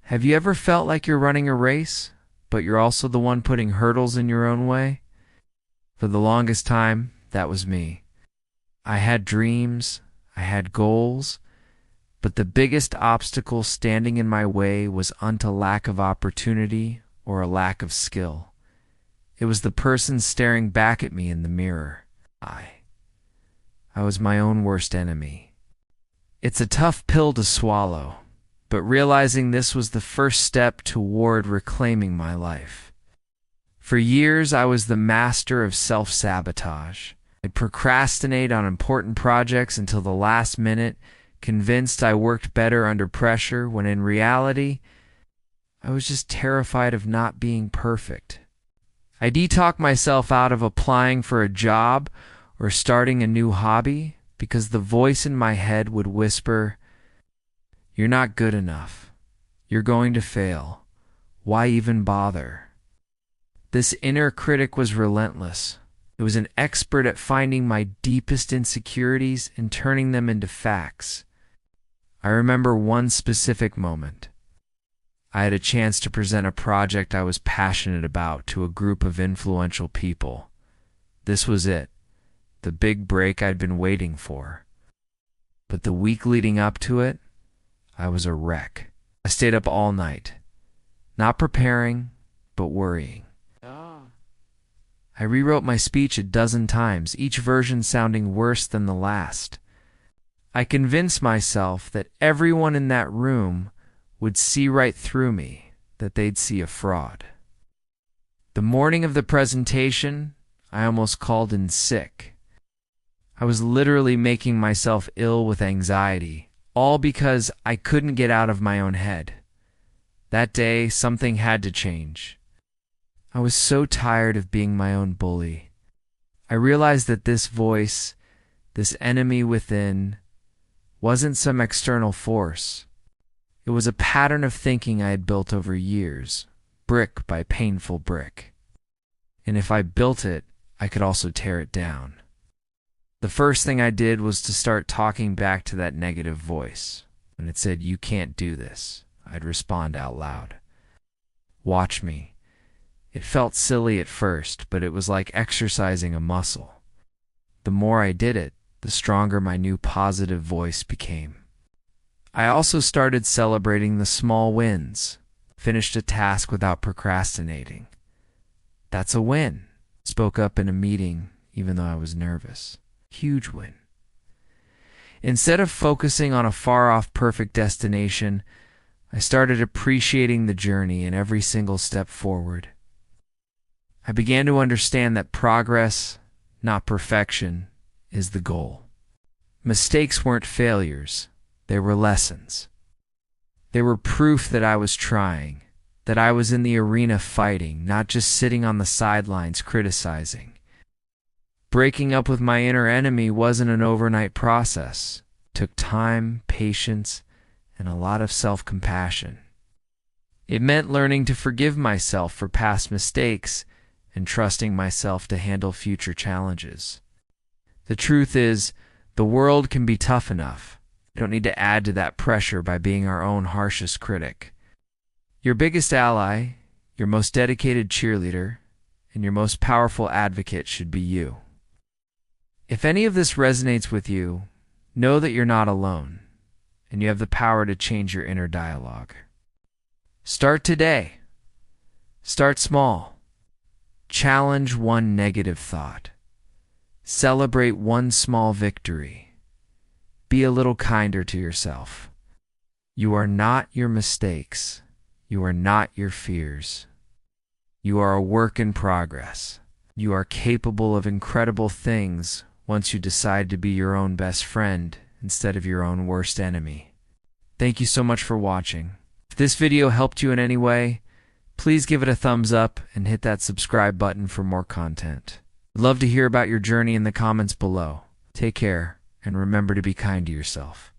Have you ever felt like you're running a race, but you're also the one putting hurdles in your own way? For the longest time, that was me. I had dreams, I had goals, but the biggest obstacle standing in my way was unto lack of opportunity or a lack of skill. It was the person staring back at me in the mirror. I was my own worst enemy. It's a tough pill to swallow, but realizing this was the first step toward reclaiming my life. For years, I was the master of self-sabotage. I'd procrastinate on important projects until the last minute, convinced I worked better under pressure, when in reality, I was just terrified of not being perfect. I detoxed myself out of applying for a job or starting a new hobby because the voice in my head would whisper, "You're not good enough. You're going to fail. Why even bother?" This inner critic was relentless. It was an expert at finding my deepest insecurities and turning them into facts. I remember one specific moment. I had a chance to present a project I was passionate about to a group of influential people. This was it, the big break I'd been waiting for. But the week leading up to it, I was a wreck. I stayed up all night, not preparing, but worrying. I rewrote my speech a dozen times, each version sounding worse than the last. I convinced myself that everyone in that room would see right through me, that they'd see a fraud. The morning of the presentation, I almost called in sick. I was literally making myself ill with anxiety, all because I couldn't get out of my own head. That day, something had to change. I was so tired of being my own bully. I realized that this voice, this enemy within, wasn't some external force. It was a pattern of thinking I had built over years, brick by painful brick. And if I built it, I could also tear it down. The first thing I did was to start talking back to that negative voice. When it said, "You can't do this," I'd respond out loud. "Watch me." It felt silly at first, but it was like exercising a muscle. The more I did it, the stronger my new positive voice became. I also started celebrating the small wins. Finished a task without procrastinating. "That's a win." Spoke up in a meeting, even though I was nervous. Huge win. Instead of focusing on a far-off perfect destination, I started appreciating the journey and every single step forward. I began to understand that progress, not perfection, is the goal. Mistakes weren't failures, they were lessons. They were proof that I was trying, that I was in the arena fighting, not just sitting on the sidelines criticizing. Breaking up with my inner enemy wasn't an overnight process. It took time, patience, and a lot of self-compassion. It meant learning to forgive myself for past mistakes and trusting myself to handle future challenges. The truth is, the world can be tough enough. We don't need to add to that pressure by being our own harshest critic. Your biggest ally, your most dedicated cheerleader, and your most powerful advocate should be you. If any of this resonates with you, know that you're not alone, and you have the power to change your inner dialogue. Start today. Start small. Challenge one negative thought. Celebrate one small victory. Be a little kinder to yourself. You are not your mistakes. You are not your fears. You are a work in progress. You are capable of incredible things once you decide to be your own best friend instead of your own worst enemy. Thank you so much for watching. If this video helped you in any way, please give it a thumbs up and hit that subscribe button for more content. I'd love to hear about your journey in the comments below. Take care, and remember to be kind to yourself.